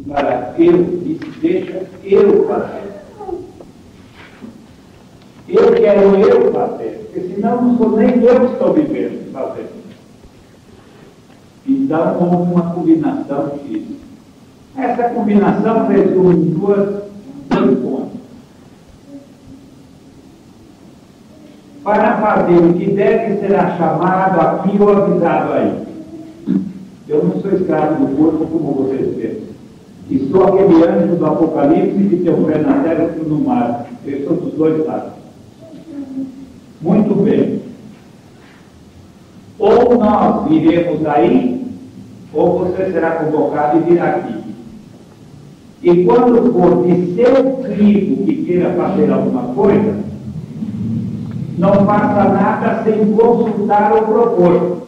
para eu, disse, deixa eu fazer. Eu quero eu fazer, porque senão não sou nem eu que estou vivendo fazendo. Então houve uma combinação disso. Essa combinação resume em dois pontos. Para fazer o que deve será chamado aqui ou avisado aí. Eu não sou escravo do corpo como vocês pensam. E sou aquele anjo do Apocalipse que tem o pé na terra e outro no mar. Eu sou dos dois lados. Muito bem. Ou nós viremos aí, ou você será convocado e virá aqui. E quando for de seu crivo que queira fazer alguma coisa, não faça nada sem consultar ou propor.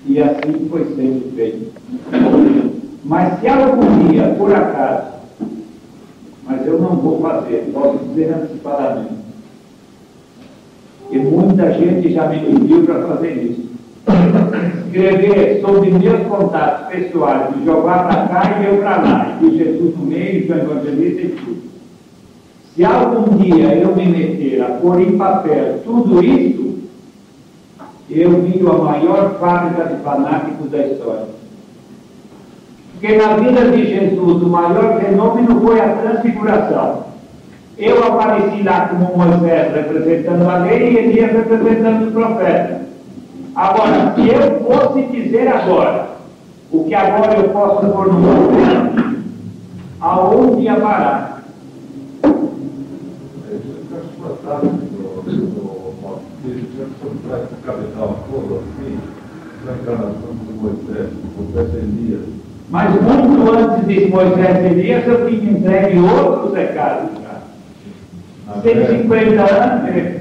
E assim foi sendo feito. Mas se algum dia, por acaso, mas eu não vou fazer, posso dizer antecipadamente, e muita gente já me pediu para fazer isso. Escrever sobre meus contatos pessoais, de Jeová para cá e eu para lá, e de Jesus no meio, do evangelista e tudo. Se algum dia eu me meter a pôr em papel tudo isso, eu viro a maior fábrica de fanáticos da história. Porque na vida de Jesus, o maior fenômeno foi a transfiguração. Eu apareci lá como Moisés representando a lei e Elias representando o profeta. Agora, se eu fosse dizer agora, o que agora eu posso pôr no papel, aonde ia parar? Mas muito antes de Moisés e Elias, eu tinha entregue outros recados. 150 anos,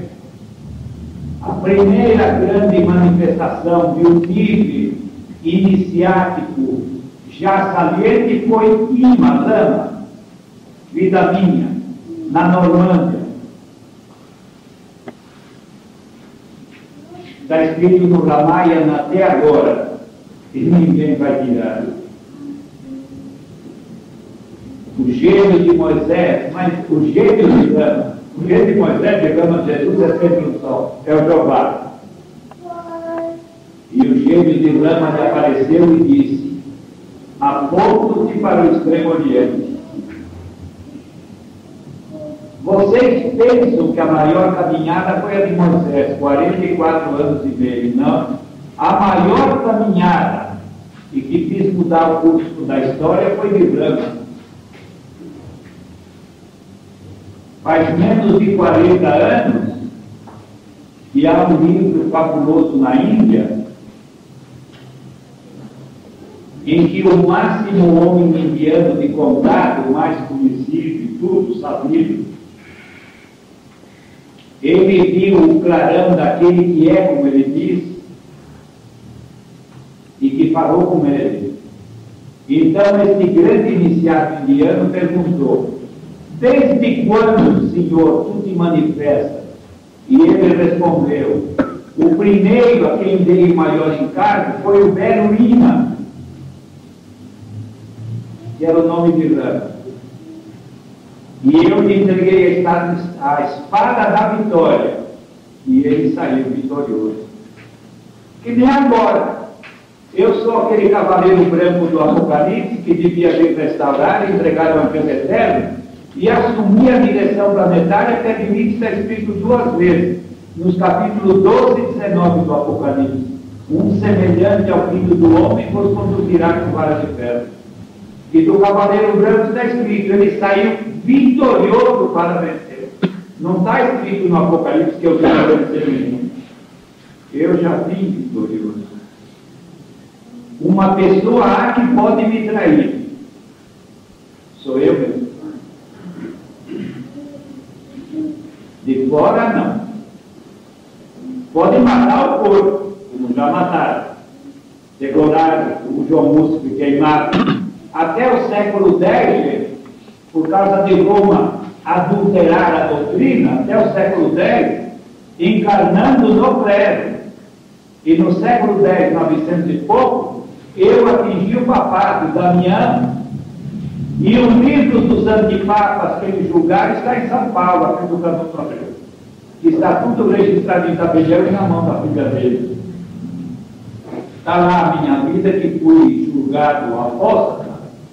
a primeira grande manifestação de um nível iniciático já saliente foi Ima, Lama, vida minha, na Normândia. Está escrito no Ramayana até agora, e ninguém vai tirar. O gênio de Moisés, mas o gênio de Lama, o gênio de Moisés, digamos, Jesus é sempre o sol, é o Jeová. E o gênio de Lama lhe apareceu e disse: aponto-te para o extremo oriente. Vocês pensam que a maior caminhada foi a de Moisés, 44 anos e meio. Não. A maior caminhada, e que fiz mudar o curso da história, foi de Brahma. Faz menos de 40 anos que há um livro fabuloso na Índia, em que o máximo homem indiano de contato, o mais conhecido e tudo sabido, ele viu o clarão daquele que é, como ele diz, e que falou com ele. Então, este grande iniciado indiano perguntou: desde quando, Senhor, tu te manifestas? E ele respondeu: o primeiro a quem dei o maior encargo foi o belo Ima, que era o nome de Rama. E eu lhe entreguei a espada da vitória, e ele saiu vitorioso. Que nem agora. Eu sou aquele cavaleiro branco do Apocalipse que devia vir restaurar e entregar o Evangelho eterno, e assumir a direção planetária, que é de mim está escrito 2 vezes, nos capítulos 12 e 19 do Apocalipse. Um semelhante ao filho do homem vos conduzirá com vara de ferro. E do cavaleiro branco está escrito, ele saiu vitorioso para vencer. Não está escrito no Apocalipse que eu já vencer nenhum. Eu já vim vitorioso. Uma pessoa há que pode me trair. Sou eu mesmo. De fora, não. Pode matar o corpo, como já mataram. Degoraram o João Músico queimado. Até o século X, por causa de Roma adulterar a doutrina, até o século X, encarnando no clero. E no século X, 900 e pouco, eu atingi o papado, Damião, e o livro dos antipapas que eles julgaram está em São Paulo, a frente do Canto Sobreu. Está tudo registrado em tabelião e na mão da filha dele. Está lá a minha vida, que fui julgado apóstata,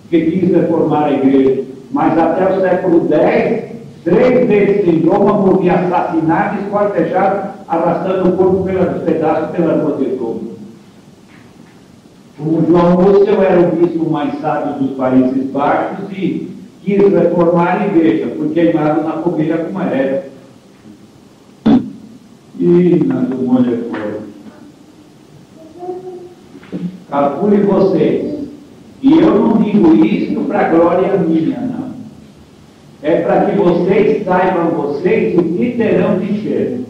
que quis reformar a igreja, mas até o século X, 3 vezes em Roma morri assassinado, esquartejado, arrastando o corpo pelos pedaços pela rua de Roma. Como João Lúcio, eu era o bispo mais sábio dos Países Baixos e quis reformar a igreja, fui queimado na fogueira como era. E nas molhas fora. Calcule vocês. E eu não digo isso para glória minha, não. É para que vocês saibam, vocês, o que terão de cheiro.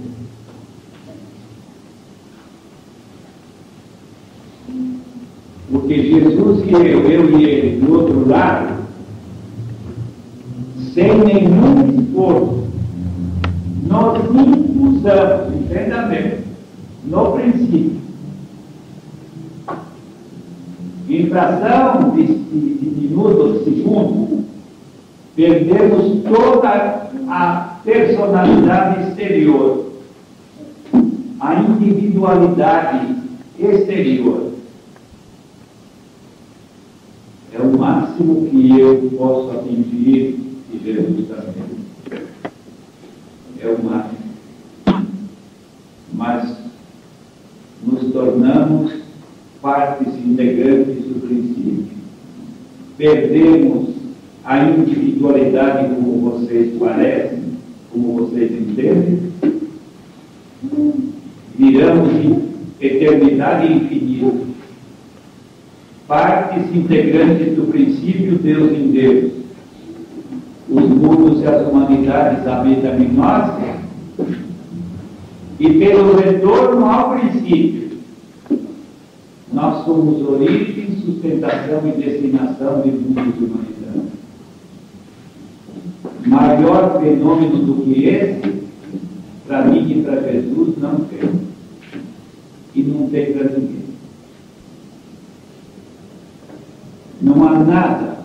Porque Jesus e eu e ele, do outro lado, sem nenhum esforço, nós impulsamos, entenda bem, no princípio, em fração de minuto ou de segundo, perdemos toda a personalidade exterior, a individualidade exterior. É o máximo que eu posso atingir, e Jesus também. É o máximo. Mas nos tornamos partes integrantes do princípio. Perdemos a individualidade como vocês parecem, como vocês entendem. Viramos eternidade infinita. Partes integrantes do princípio Deus em Deus. Os mundos e as humanidades habitam em nós, e pelo retorno ao princípio, nós somos origem, sustentação e destinação de mundos e humanidades. Maior fenômeno do que esse, para mim e para Jesus, não tem. E não tem para ninguém. Não há nada,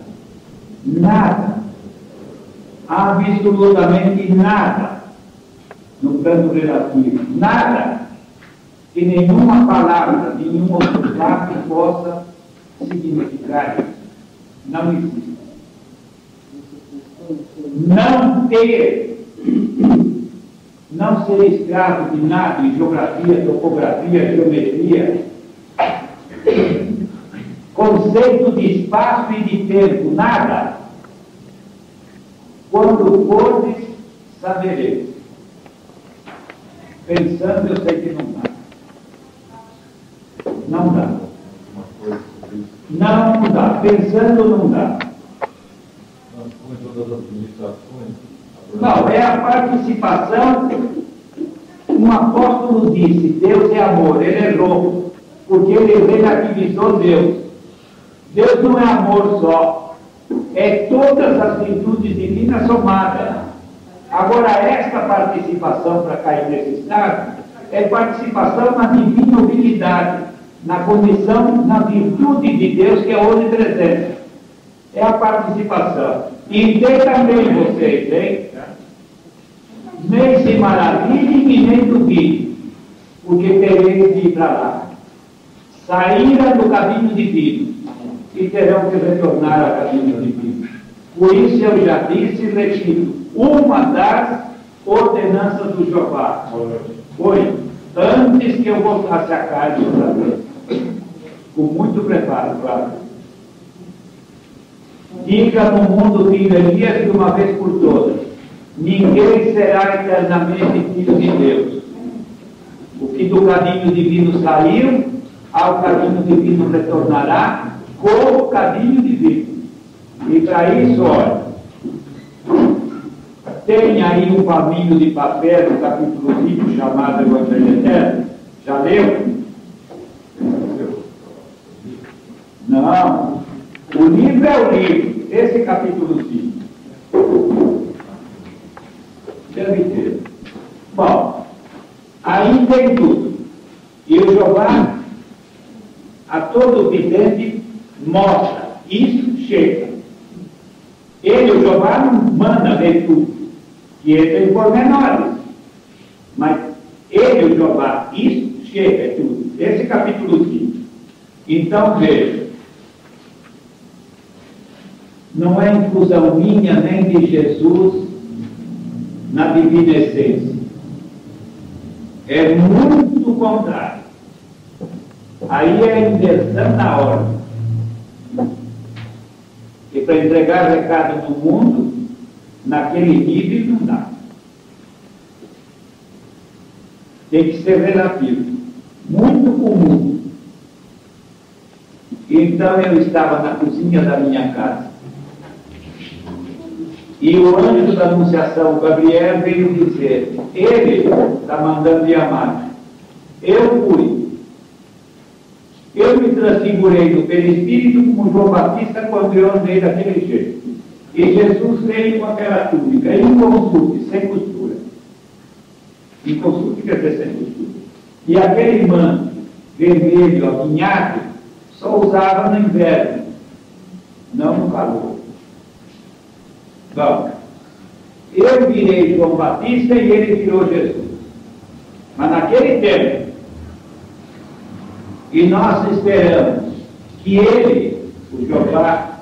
absolutamente nada, no plano relativo, nada, que nenhuma palavra, nenhum outro fato possa significar isso. Não existe. Não ser escravo de nada, de geografia, topografia, geometria, conceito de espaço e de tempo, nada. Quando fores, sabereis. Pensando, eu sei que não dá. Não dá. Não dá. Pensando, não dá. Não, é a participação. Um apóstolo disse, Deus é amor, ele errou, porque ele relativizou Deus. Deus não é amor só, é todas as virtudes divinas somadas. Agora, esta participação, para cair nesse estado, é participação na divina utilidade, na condição, na virtude de Deus, que é onipresente. É a participação. E também vocês, hein? Nem se maravilhem e nem duvidem, porque tereis de ir para lá. Saíram do caminho divino e terão que retornar ao caminho divino. Por isso eu já disse e repito, uma das ordenanças do Jeová foi, antes que eu voltasse a carne outra vez, com muito preparo, claro. Diga no mundo fim de Elias de uma vez por todas, ninguém será eternamente filho de Deus. O que do caminho divino saiu, ao caminho divino retornará, com o caminho divino. E para isso, olha, tem aí um palminho de papel no capítulo 20, chamado Evangelho Eterno. Já leu? Não. O livro é o livro. Esse capítulo 5. Deve ter. Bom, aí tem tudo. E o Jeová, a todo vidente mostra, isso chega. Ele, o Jeová, não manda ver tudo, que ele tem pormenores, mas ele, o Jeová, isso chega, é tudo. Esse capítulo 5. Então, veja, não é inclusão minha nem de Jesus na divina essência. É muito contrário. Aí é a inversão na ordem. E para entregar recado no mundo, naquele nível não dá. Tem que ser relativo. Muito comum. Então eu estava na cozinha da minha casa. E o anjo da Anunciação, Gabriel, veio dizer: ele está mandando me amar. Eu fui. Eu me transfigurei no perispírito como João Batista quando eu andei daquele jeito. E Jesus veio com aquela túnica, inconsulte, sem costura. Inconsulte quer dizer sem costura. E aquele manto vermelho, apinhado, só usava no inverno, não no calor. Bom, eu virei João Batista e ele virou Jesus. Mas naquele tempo, e nós esperamos que ele, o Jeová,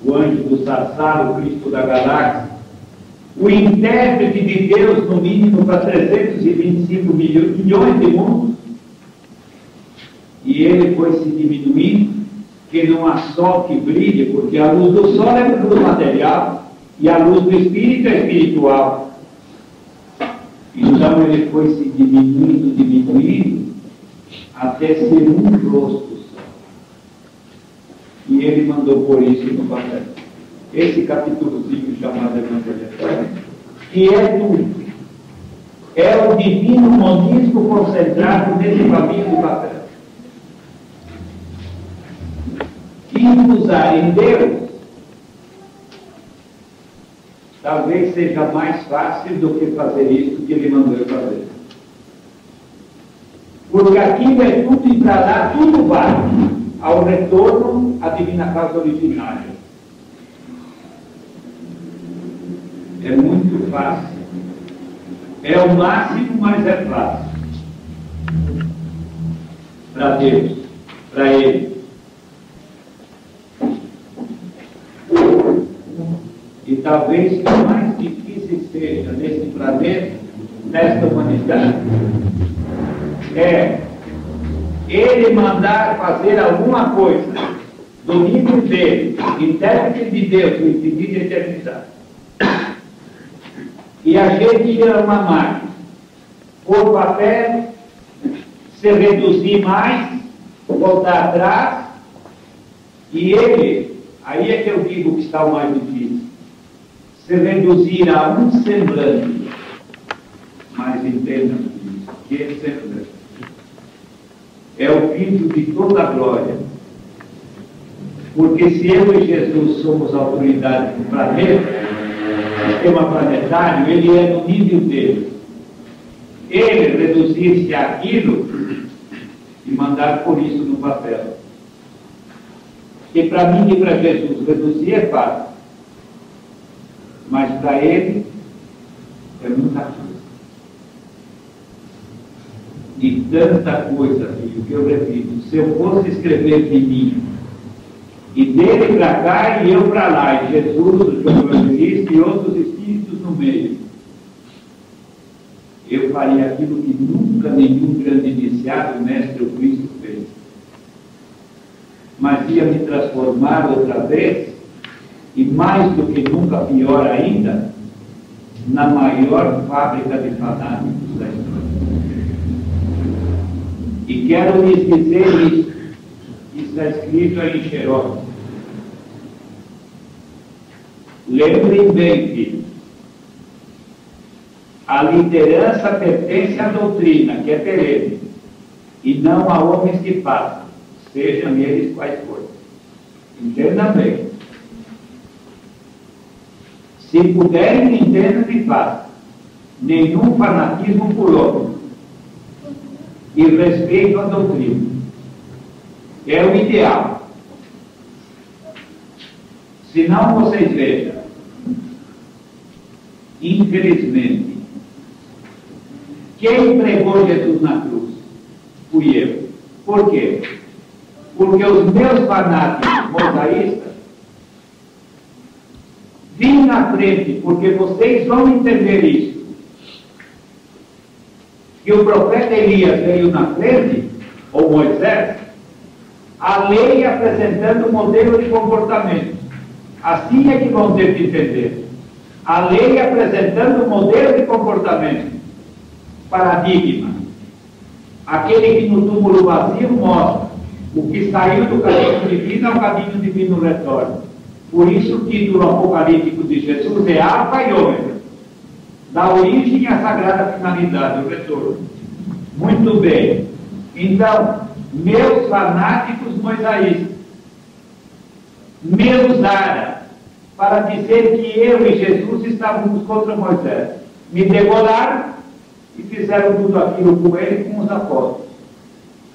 o anjo do Sassá, o Cristo da galáxia, o intérprete de Deus, no mínimo para 325 milhões de mundos, e ele foi se diminuindo, que não há sol que brilhe, porque a luz do sol é luz material, e a luz do Espírito é espiritual. Então ele foi se diminuindo, até ser um rosto só. E ele mandou por isso no papel. Esse capítulozinho chamado Evangelho, que é tudo. É o divino monismo concentrado nesse papinho de papel. E usar em Deus talvez seja mais fácil do que fazer isso que ele mandou eu fazer. Porque aquilo é tudo e para lá tudo vai ao retorno à divina causa originária. É muito fácil. É o máximo, mas é fácil. Para Deus, para Ele. E talvez o mais difícil seja nesse planeta, nesta humanidade, é ele mandar fazer alguma coisa do nível dele, intérprete de Deus, no sentido de eternidade. E a gente ir a uma máquina, por papel, se reduzir mais, voltar atrás, e ele, aí é que eu digo que está o mais difícil, se reduzir a um semblante. Mas entendam isso, que é semblante. É o pinto de toda a glória. Porque se eu e Jesus somos autoridade do planeta, sistema planetário, ele é no nível dele. Ele reduzir-se àquilo e mandar por isso no papel. Que para mim e para Jesus reduzir é fácil. Mas para ele é muita coisa. E tanta coisa, filho, que eu repito, se eu fosse escrever de mim, e dele para cá e eu para lá, e Jesus, o João Evangelista e outros espíritos no meio, eu faria aquilo que nunca nenhum grande iniciado, mestre ou Cristo fez. Mas ia me transformar outra vez, e mais do que nunca, pior ainda, na maior fábrica de fanáticos da história. E quero lhes dizer isso. Isso está escrito aí em Xerox. Lembrem bem, filho. A liderança pertence à doutrina, que é perene, e não a homens que passam, sejam eles quais forem. Entendam bem. Se puderem, entendam e façam. Nenhum fanatismo por outro. E respeito à doutrina. É o ideal. Senão vocês vejam, infelizmente, quem pregou Jesus na cruz? Fui eu. Por quê? Porque os meus fanáticos mosaístas vim na frente, porque vocês vão entender isso. Que o profeta Elias veio na frente, ou Moisés, a lei apresentando um modelo de comportamento. Assim é que vão ter que entender. A lei apresentando um modelo de comportamento. Paradigma. Aquele que no túmulo vazio mostra o que saiu do caminho divino ao caminho divino retorna. Por isso o título apocalíptico de Jesus é Alfa e Ômega. Da origem à sagrada finalidade, o retorno. Muito bem. Então, meus fanáticos mosaístas me usaram para dizer que eu e Jesus estávamos contra Moisés. Me degolaram e fizeram tudo aquilo com ele e com os apóstolos.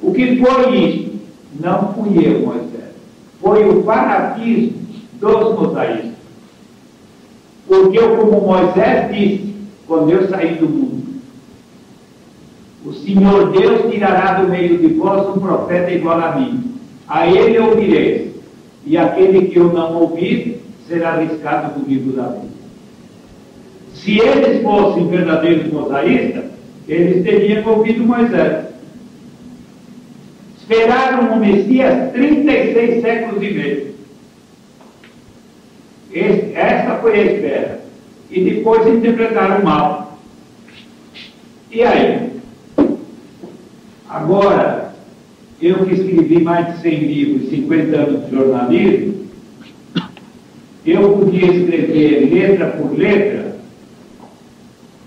O que foi isso? Não fui eu, Moisés. Foi o fanatismo dos mosaístas. Porque eu, como Moisés disse, quando eu saí do mundo, o Senhor Deus tirará do meio de vós um profeta igual a mim. A ele ouvireis. E aquele que eu não ouvir, será arriscado comigo da vida. Se eles fossem verdadeiros mosaístas, eles teriam ouvido Moisés. Esperaram o Messias 36 séculos e meio. Essa foi a espera. E depois interpretaram mal. E aí? Agora, eu que escrevi mais de 100 livros, 50 anos de jornalismo, eu podia escrever letra por letra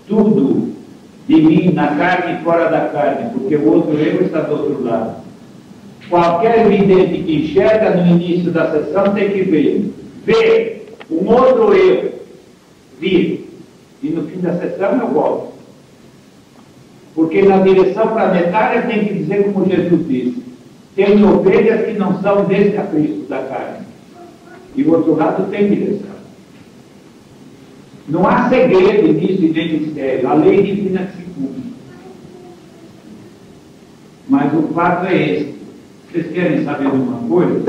tudo de mim, na carne e fora da carne, porque o outro eu está do outro lado. Qualquer vidente que enxerga no início da sessão tem que ver um outro eu vir. E no fim da sessão eu volto. Porque na direção planetária tem que dizer como Jesus disse: tem ovelhas que não são desse aprisco da carne. E o outro lado tem direção. Não há segredo nisso e nem mistério. A lei divina que se cumpre. Mas o fato é esse. Vocês querem saber de uma coisa?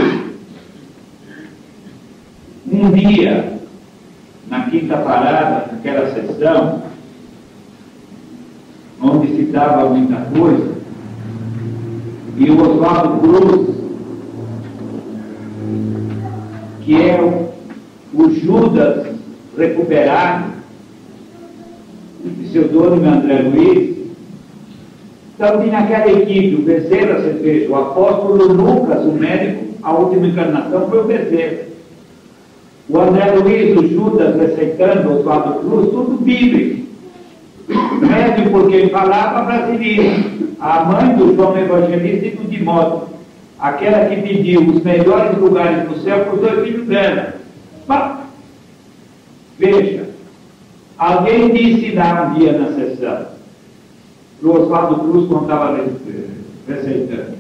Um dia, na quinta parada, naquela sessão, onde se dava muita coisa, e o Oswaldo Cruz, que é o Judas recuperado, o pseudônimo André Luiz, então tinha aquela equipe, o Bezerra Cerveja, o apóstolo Lucas, o médico, a última encarnação foi o Bezerra. O André Luiz, o Judas receitando, o Oswaldo Cruz, tudo bíblico. Médico porque falava brasileiro. A mãe do João Evangelista e do Timóteo, aquela que pediu os melhores lugares no céu para os dois filhos dela. Pá! Veja, alguém disse lá um dia na sessão, o Oswaldo Cruz, quando estava receitando: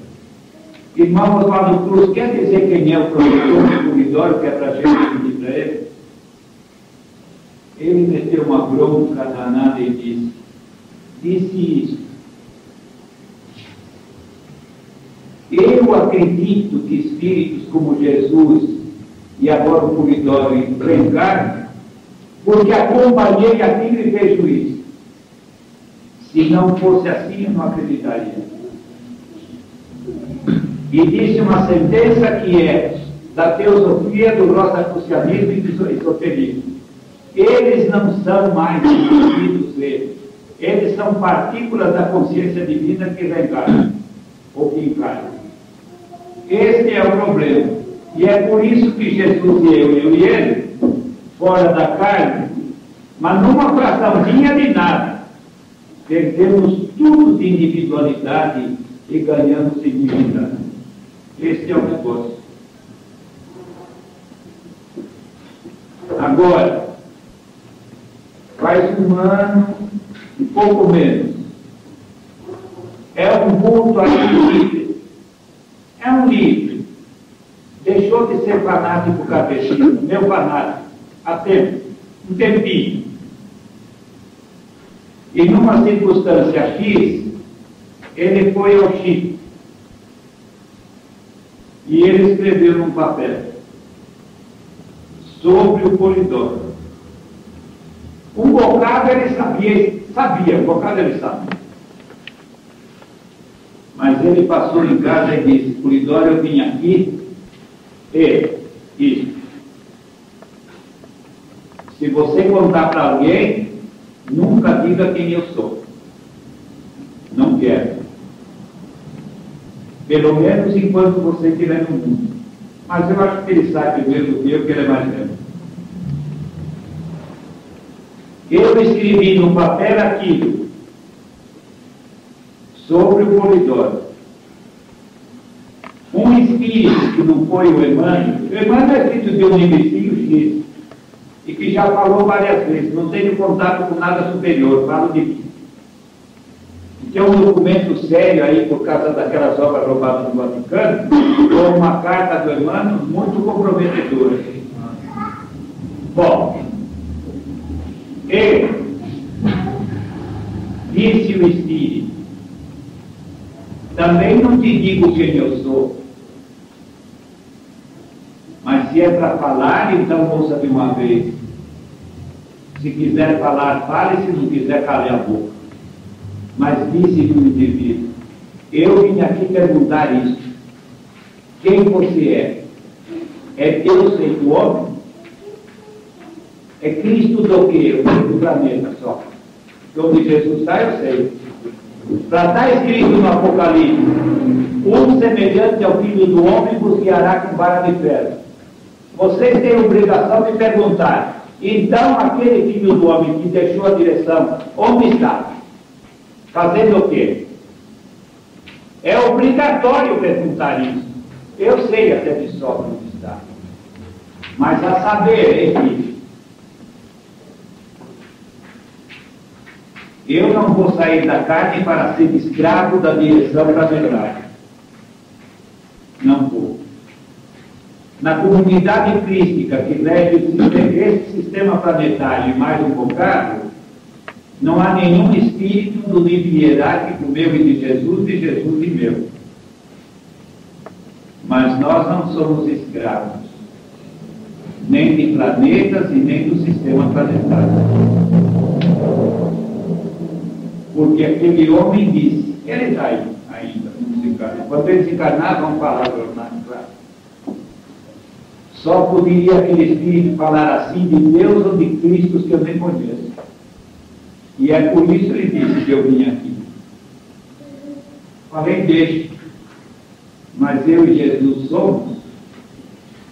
irmão Oswaldo Cruz, quer dizer quem é o professor do corridório que é para a gente pedir para ele? Ele meteu uma bronca danada e disse isso. Eu acredito que espíritos como Jesus e agora o corridório reencarnam, porque acompanhei aquilo e vejo isso. Se não fosse assim, eu não acreditaria. E disse uma sentença que é da teosofia, do rosacrucianismo e do esoterismo. Eles não são mais espíritos verdes. Eles são partículas da consciência divina que reencarnam, ou que encarnam. Este é o problema. E é por isso que Jesus e eu e ele, fora da carne, mas numa fraçãozinha de nada, perdemos tudo de individualidade e ganhamos em divindade. Este é o negócio. Agora, faz um ano e pouco menos. É um culto aqui livre. É um livro. de ser fanático catequista, meu fanático, há tempo, um tempinho. E numa circunstância X, ele foi ao Chico. E ele escreveu num papel sobre o Polidoro. Um bocado ele sabia, um bocado ele sabia. Mas ele passou em casa e disse: Polidoro, eu vim aqui e isso. Se você contar para alguém, nunca diga quem eu sou. Não quero. Pelo menos enquanto você estiver no mundo. Mas eu acho que ele sabe primeiro do que eu, que ele é mais velho. Eu escrevi no papel aquilo sobre o Polidoro. Um espírito que não foi o Emmanuel é filho de um imbecil X, e que já falou várias vezes: não tenho contato com nada superior, falo de mim. Tem um documento sério aí, por causa daquelas obras roubadas no Vaticano, com uma carta do Emmanuel muito comprometedora. Bom, disse o Espírito: também não te digo quem eu sou, mas se é para falar, então ouça de uma vez. Se quiser falar, fale; se não quiser, cale a boca. Mas disse-lhe o indivíduo: eu vim aqui perguntar isso. Quem você é? É Deus feito homem? É Cristo do quê? Do planeta só. Onde Jesus está, eu sei. Para estar escrito no Apocalipse: um semelhante ao Filho do Homem vos guiará com vara de ferro. Vocês têm a obrigação de perguntar: então aquele Filho do Homem que deixou a direção, onde está? Fazendo o quê? É obrigatório perguntar isso. Eu sei até de sobra onde está. Mas a saber, filho, eu não vou sair da carne para ser escravo da direção da verdade. Não vou. Na comunidade crística que rege esse sistema planetário e mais um bocado, não há nenhum espírito do nível hierárquico meu e de Jesus e meu. Mas nós não somos escravos, nem de planetas e nem do sistema planetário. Porque aquele homem disse, ele está aí ainda, não se encarna. Quando ele se encarnar, vamos falar do jornal, claro. Só poderia aquele espírito falar assim de Deus ou de Cristo que eu nem conheço. E é por isso ele disse que eu vim aqui. Falei, deixe. Mas eu e Jesus somos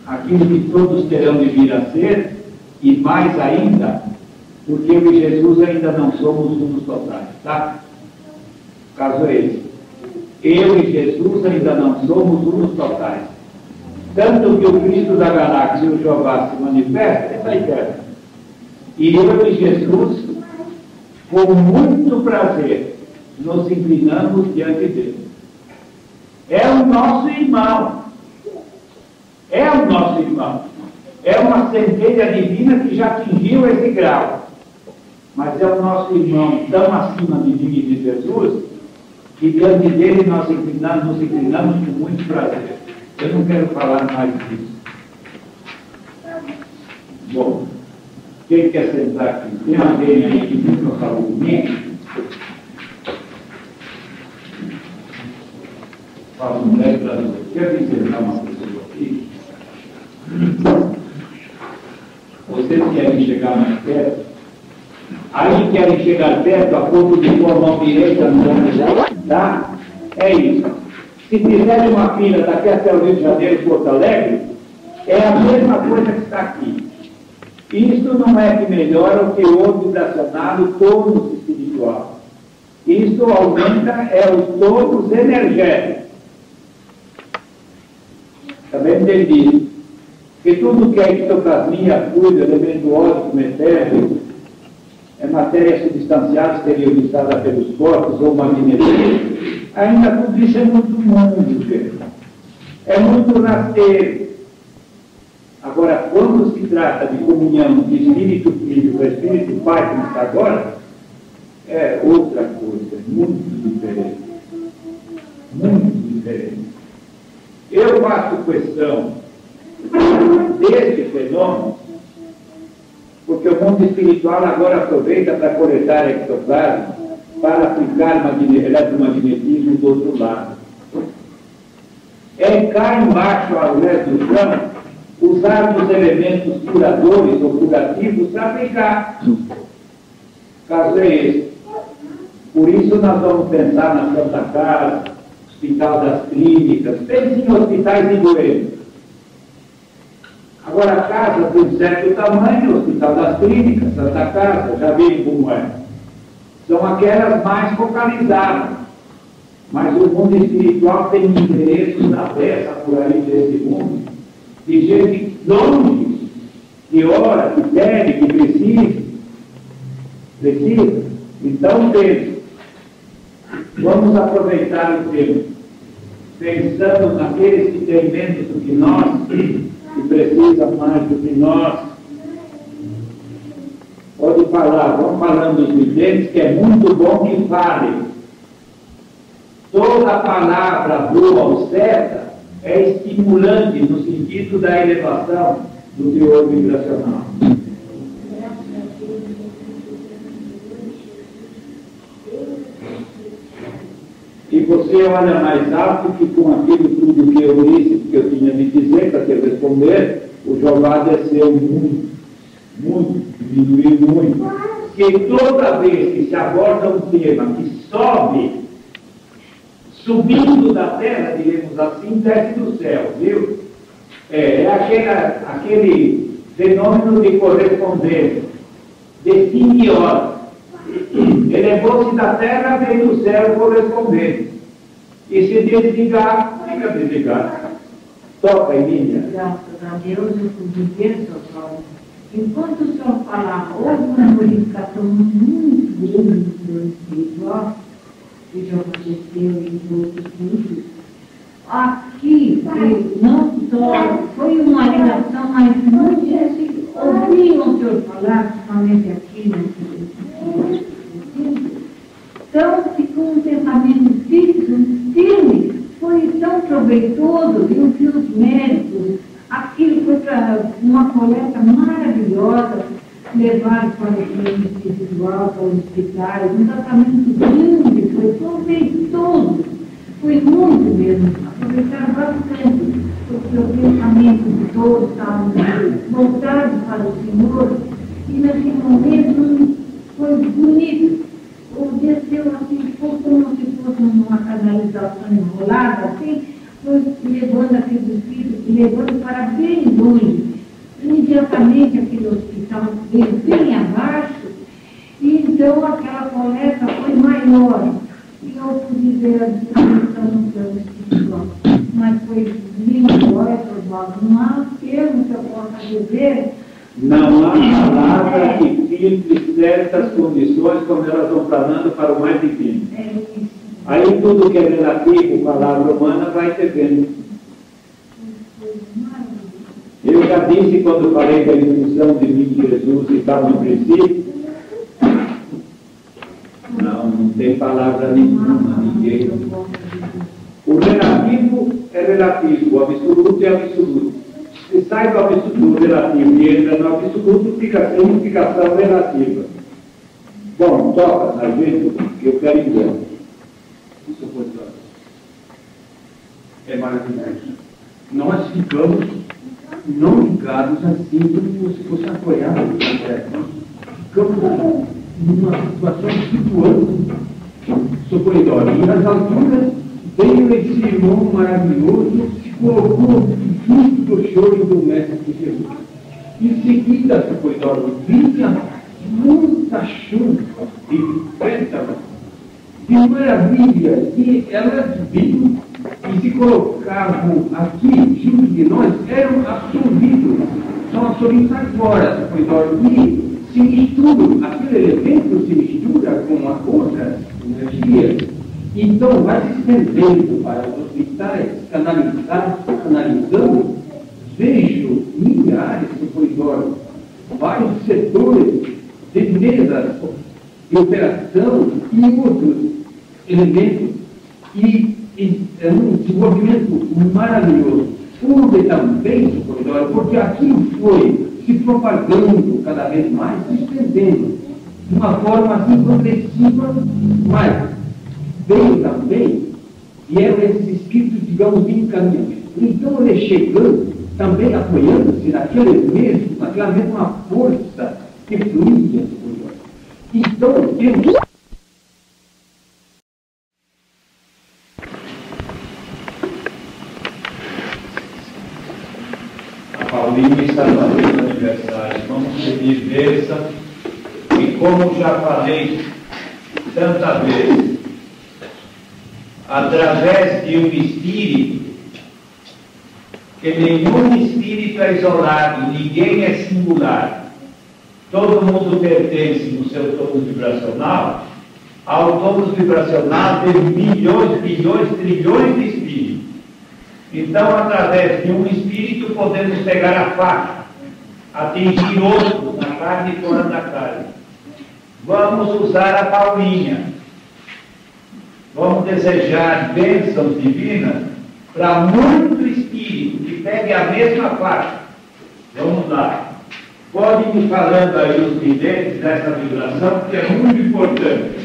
aquilo que todos terão de vir a ser, e mais ainda, porque eu e Jesus ainda não somos unos totais, tá? O caso é esse. Eu e Jesus ainda não somos unos totais. Tanto que o Cristo da galáxia e o Jeová se manifesta, está aí perto. E eu e Jesus, com muito prazer, nos inclinamos diante dele. É o nosso irmão. É o nosso irmão. É uma centelha divina que já atingiu esse grau. Mas é o nosso irmão tão acima de mim e de Jesus, que diante dele nós nos inclinamos com muito prazer. Eu não quero falar mais disso. Bom, quem quer sentar aqui? Tem alguém aí que nunca falou comigo? Fala um 10 para 2. Quer sentar uma pessoa aqui? Vocês querem chegar mais perto? Aí querem chegar perto a ponto de pôr a mão direita no ombro, tá? É isso. Se fizerem uma fila daqui até o Rio de Janeiro e Porto Alegre, é a mesma coisa que está aqui. Isto não é que melhora o que o vibracional, o tônus espiritual. Isto aumenta os tônus energéticos. Também entendi que tudo que é ectoplasmia, fluido, elemento ótico, etéreo, é matéria substancial exteriorizada pelos corpos ou magnetismo, ainda tudo isso é muito mundo, é muito rasteiro. Agora, quando se trata de comunhão de Espírito Filho com Espírito Pai, como está agora, é outra coisa, muito diferente. Muito diferente. Eu faço questão deste fenômeno, porque o mundo espiritual agora aproveita para coletar ectoplasma para aplicar eletromagnetismo do outro lado. É cá embaixo, ao invés do chão, usar os elementos curadores ou curativos para aplicar. Caso é esse. Por isso nós vamos pensar na Santa Casa, Hospital das Clínicas, pense em hospitais de doentes. Agora a casa tem um certo tamanho, Hospital das Clínicas, Santa Casa, já veem como é. São aquelas mais focalizadas. Mas o mundo espiritual tem interesses na peça por aí desse mundo, de gente longe, que ora, que pede, que precisa. Então, veja, vamos aproveitar o tempo, pensando naqueles que têm menos do que nós, que precisam mais do que nós. Pode falar, vamos falando dos videntes, que é muito bom que falem. Toda palavra boa ou certa é estimulante no sentido da elevação do teor vibracional. E você olha mais alto que com aquilo tudo que eu disse, que eu tinha de dizer para te responder, o Jeová desceu muito, diminuiu muito. Porque toda vez que se aborda um tema que sobe, subindo da terra, diremos assim, desce do céu, viu? É aquele fenômeno de correspondência, de simbiose. Elevou-se da terra, veio do céu correspondente. E se desligar, fica desligado. Toca, Emília. Graças a Deus, eu pude ver, Sr. Paulo. Enquanto o senhor falava, houve uma modificação muito grande no plano espiritual, que já aconteceu em outros mundo. Aqui, não só foi uma ligação, mas não se ouviam o senhor falar, principalmente aqui nesse. Então, ficou um pensamento fixo, firme, foi tão proveitoso, viu que os médicos, aquilo foi para uma coleta maravilhosa, levaram para o plano espiritual, para os hospitais, um tratamento grande, foi proveitoso, foi muito mesmo, aproveitaram bastante, porque o pensamento de todos estavam voltados para o Senhor, e naquele momento foi bonito. Ou desceu assim, como se fosse uma canalização enrolada, assim, foi levando aqueles espíritos, levando para bem longe. Imediatamente aquele hospital veio bem abaixo, e então aquela coleta foi maior. E eu pude ver a distribuição no plano espiritual. Mas foi lindo, não há termo que eu possa dizer. Não há palavra que filtre certas condições quando elas vão falando para o mais divino. Aí tudo que é relativo à palavra humana vai pegando. Eu já disse quando falei da instrução de mim de Jesus e tal no princípio. Não tem palavra nenhuma, ninguém. O relativo é relativo, o absoluto é absoluto. Se sai do relativo e entra no absoluto, fica sem implicação relativa. Bom, toca, sargento, que eu quero ir embora. Isso pode dar. É maravilhoso. Nós ficamos não ligados assim como se fosse apoiado. Nós ficamos numa situação situando socorredora. E nas alturas veio esse irmão maravilhoso, se colocou junto do choro do Mestre Jesus. Em seguida, socorredora, vinha muita chuva e pétalas de maravilha, e elas vinham e se colocavam aqui junto de nós, eram absorvidos, são absorvidos agora, socorredora, e se misturam, aquele elemento se mistura com a outra energia, então vai se estendendo para os hospitais, canalizando. Vejo minha criar esse corredor, vários setores de mesas de operação e outros elementos, e é um desenvolvimento maravilhoso. Houve também esse corredor, porque aquilo foi se propagando cada vez mais, se estendendo de uma forma assim progressiva, mas veio também, e eram esses espíritos, digamos, de encaminhamento. Então ele chegando, também apoiando-se naquela mesma força que fluía esse corredor. Então temos Paulinho está fazendo aniversário. Vamos pedir bênção. E como já falei tantas vezes, através de um espírito, que nenhum espírito é isolado, ninguém é singular. Todo mundo pertence no seu tônus vibracional ao tônus vibracional de milhões, bilhões, trilhões de espíritos. Então, através de um espírito, podemos pegar a faca, atingir outros na carne e fora da carne. Vamos usar a Paulinha. Vamos desejar bênçãos divinas para muito espírito que pegue a mesma faca. Vamos lá. Pode ir falando aí os videntes dessa vibração, que é muito importante.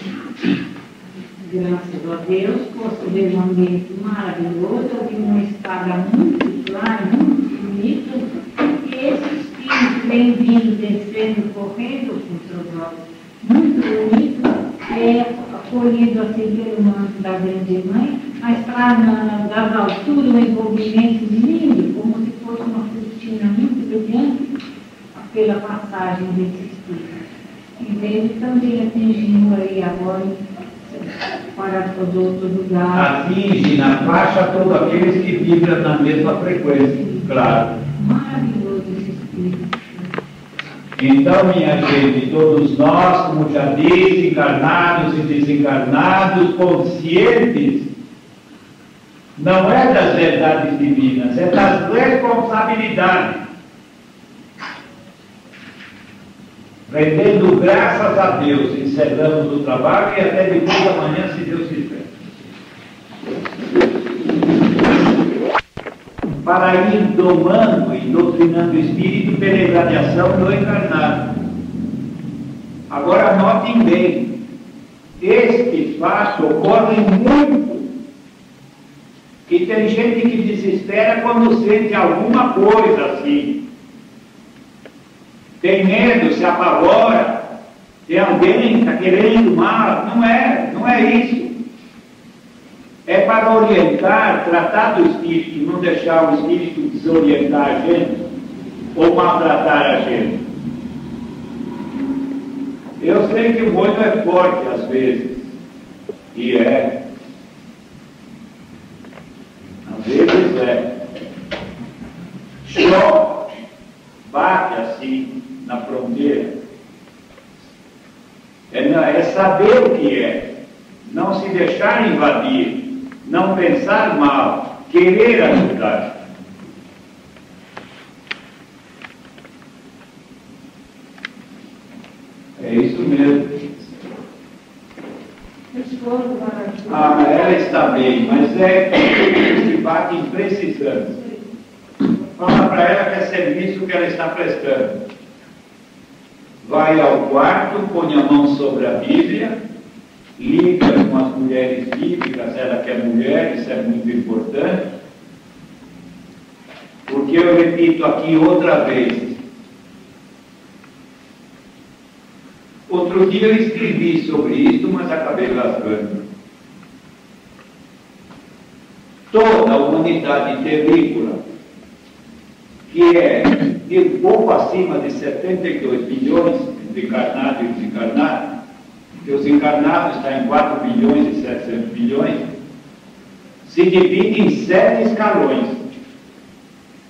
Graças a Deus, posso ver um ambiente maravilhoso, de uma escada muito clara, muito bonita, e esse espírito vem vindo, descendo, correndo com seus olhos, muito bonito, acolhido assim pelo manto da Grande Mãe, mas traz das alturas um envolvimento lindo, como se fosse uma cortina muito brilhante, pela passagem desse espírito. E ele também atingindo aí agora para todo outro lugar. Atinge na faixa todos aqueles que vibram na mesma frequência, claro. Maravilhoso esse espírito. Então, minha gente, todos nós, como já disse, encarnados e desencarnados, conscientes, não é das verdades divinas, é das responsabilidades. Rendendo graças a Deus, encerramos o trabalho e até depois da manhã, se Deus quiser. Para ir domando e doutrinando o espírito pela irradiação do encarnado. Agora notem bem, este fato ocorre muito. E tem gente que desespera quando sente alguma coisa assim. Tem medo, se apavora, tem alguém que está querendo mal. Não é isso. É para orientar, tratar do espírito, não deixar o espírito desorientar a gente ou maltratar a gente. Eu sei que o olho é forte às vezes, e é. Às vezes é. Choque, bate assim na fronteira. É saber o que é, não se deixar invadir, não pensar mal, querer ajudar. É isso mesmo. Ela está bem, mas é que bate precisando. Fala para ela que é serviço que ela está prestando. Vai ao quarto, põe a mão sobre a Bíblia, liga com as mulheres bíblicas, ela que é mulher, isso é muito importante, porque eu repito aqui outra vez. Outro dia eu escrevi sobre isso, mas acabei rasgando. Toda a humanidade terrícola, que é de pouco acima de 72 bilhões de encarnados e desencarnados, que os encarnados estão em 4 bilhões e 700 bilhões, se divide em 7 escalões.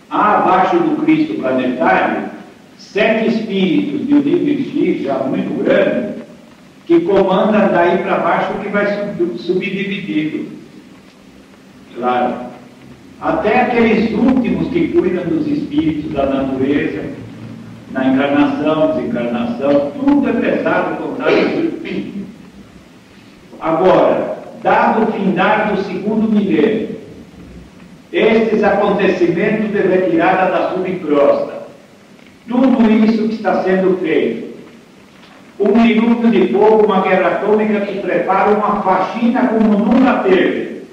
Há abaixo do Cristo planetário 7 espíritos de um nível X já muito grande, que comandam daí para baixo, que vai subdividido. Claro. Até aqueles últimos que cuidam dos espíritos, da natureza, na encarnação, desencarnação, tudo é pesado por trás do espírito. Agora, dado o findar do segundo milênio, estes acontecimentos de retirada da subcrosta, tudo isso que está sendo feito, 1 minuto de fogo, uma guerra atômica que prepara uma faxina como nunca teve,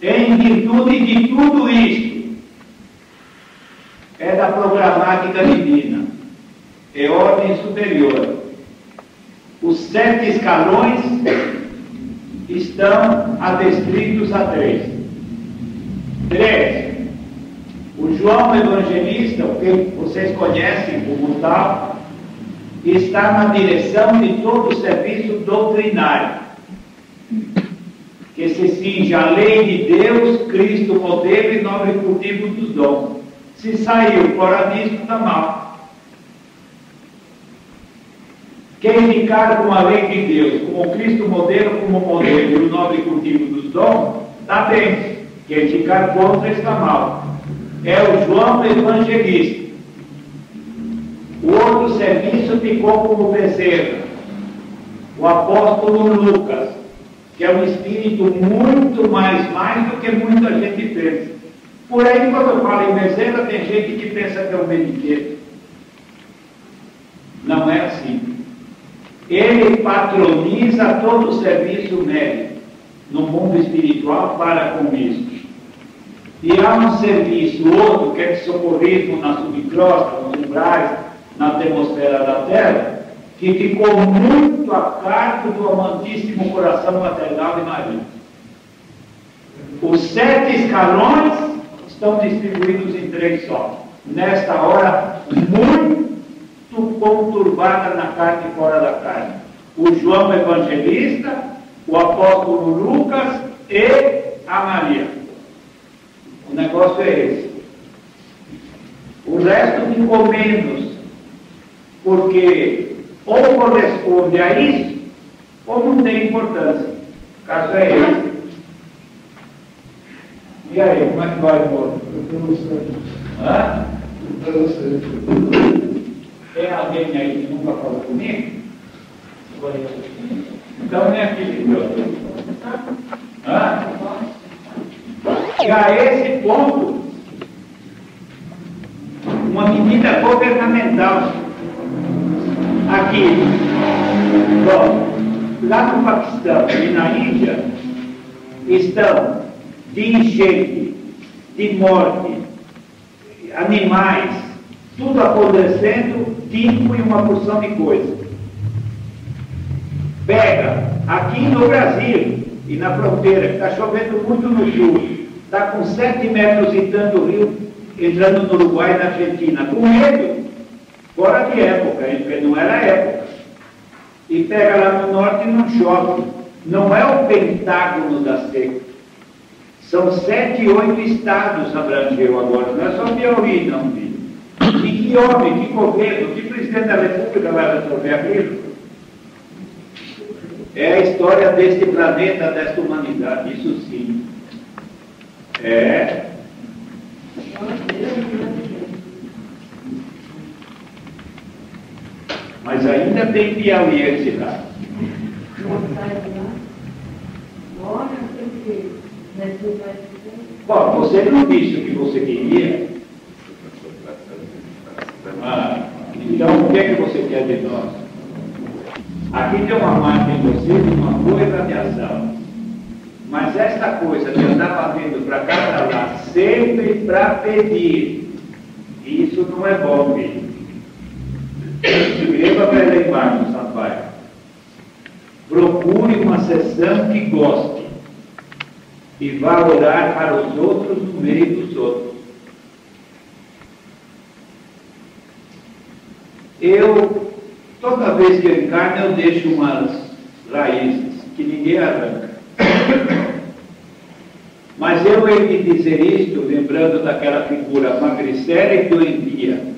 em virtude de tudo isto, é da programática divina, é ordem superior. Os 7 escalões estão adestritos a 3. 3. O João Evangelista, o que vocês conhecem como tal, está na direção de todo o serviço doutrinário, que se cinge a lei de Deus, Cristo, modelo e nobre cultivo dos dons. Se saiu fora disso, está mal. Quem ficar com a lei de Deus, como Cristo modelo, como modelo e o nobre cultivo dos dons, está bem. Quem ficar contra está mal. É o João Evangelista. O outro serviço ficou como bezerro, o apóstolo Lucas, que é um espírito muito mais do que muita gente pensa. Por aí, quando eu falo em bezerra, tem gente que pensa que é um beniqueiro. Não é assim. Ele patroniza todo o serviço médico no mundo espiritual para com isso. E há um serviço, outro, que é de socorrismo na subcrosta, nos umbrais, na atmosfera da Terra, que ficou muito a cargo do amantíssimo coração maternal de Maria. Os 7 escalões estão distribuídos em 3 só. Nesta hora, muito conturbada na carne e fora da carne. O João Evangelista, o apóstolo Lucas e a Maria. O negócio é esse. O resto ficou menos, porque ou corresponde a isso, ou não tem importância. O caso é esse. E aí, como é que vai, amor? Hã? Tem alguém aí que nunca falou comigo? Então nem aqui ligou. Hã? E a esse ponto, uma medida governamental aqui, bom, lá no Paquistão e na Índia, estão de enchente, de morte, animais, tudo apodrecendo, tipo e uma porção de coisa. Pega, aqui no Brasil e na fronteira, que está chovendo muito no sul, está com 7 metros e tanto rio entrando no Uruguai e na Argentina, com medo, fora de época, porque não era época. E pega lá no norte e não chove. Não é o pentágono da seca. São 7, 8 estados abrangeu agora, não é só Piauí, não, filho. E que homem, que governo, que presidente da República vai resolver aquilo? É a história deste planeta, desta humanidade, isso sim. É. Mas ainda tem Piauí esse lá. Bom, você não disse o que você queria. Então, o que é que você quer de nós? Aqui tem uma marca em você de uma boa irradiação. Mas esta coisa que eu estava vendo para cá e para lá, sempre para pedir, isso não é bom, filho. Escreva para ele embaixo, Sampaio. Procure uma sessão que goste e vá orar para os outros no meio dos outros. Eu, toda vez que eu encarno, eu deixo umas raízes que ninguém arranca. Mas eu hei de dizer isto, lembrando daquela figura magricela e doentia.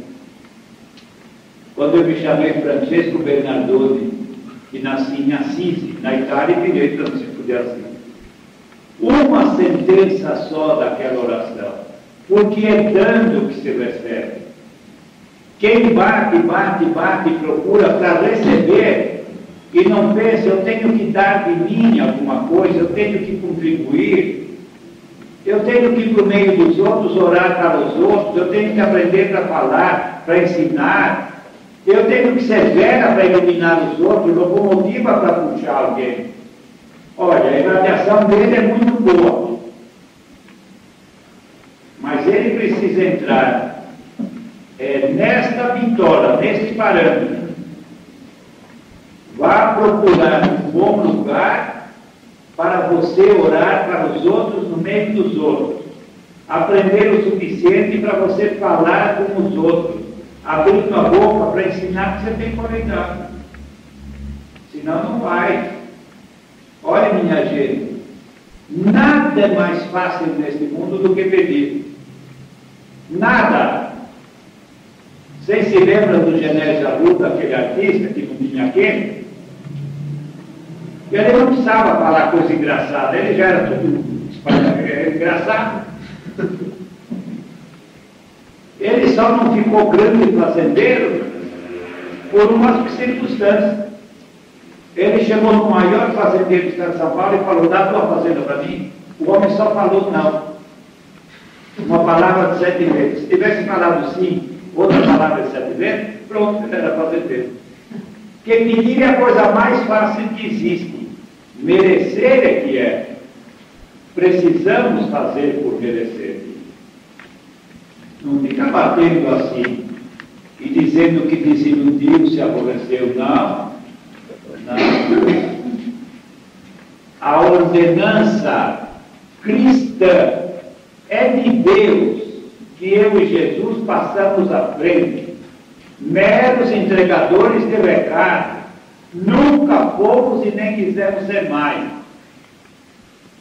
Quando eu me chamei Francesco Bernardoni, que nasci em Assisi, na Itália, e virei Francisco de Assis. Uma sentença sentença só daquela oração, porque é dando que se recebe. Quem bate, bate, bate, procura para receber e não pensa, eu tenho que dar de mim alguma coisa, eu tenho que contribuir, eu tenho que ir por meio dos outros orar para os outros, eu tenho que aprender para falar, para ensinar, eu tenho que ser vela para iluminar os outros, locomotiva para puxar alguém. Olha, a irradiação dele é muito boa, mas ele precisa entrar nesta vitória, neste parâmetro. Vá procurar um bom lugar para você orar para os outros no meio dos outros. Aprender o suficiente para você falar com os outros, abrindo a boca para ensinar que você tem qualidade. Senão não vai. Olha, minha gente, nada é mais fácil neste mundo do que pedir. Nada. Vocês se lembram do Genésio Arruda, aquele artista que não tinha quem? Ele não precisava falar coisa engraçada, ele já era tudo engraçado. Ele só não ficou grande fazendeiro por umas circunstâncias. Ele chegou no maior fazendeiro do estado de São Paulo e falou, dá tua fazenda para mim. O homem só falou não. Uma palavra de 7 vezes. Se tivesse falado sim, outra palavra de 7 vezes, pronto, ele era fazendeiro. Porque pedir é a coisa mais fácil que existe. Merecer é que é. Precisamos fazer por merecer. Não fica batendo assim e dizendo que desiludiu, se aborreceu. Não. Não. A ordenança cristã é de Deus que eu e Jesus passamos à frente, meros entregadores de recado, nunca fomos e nem quisemos ser mais.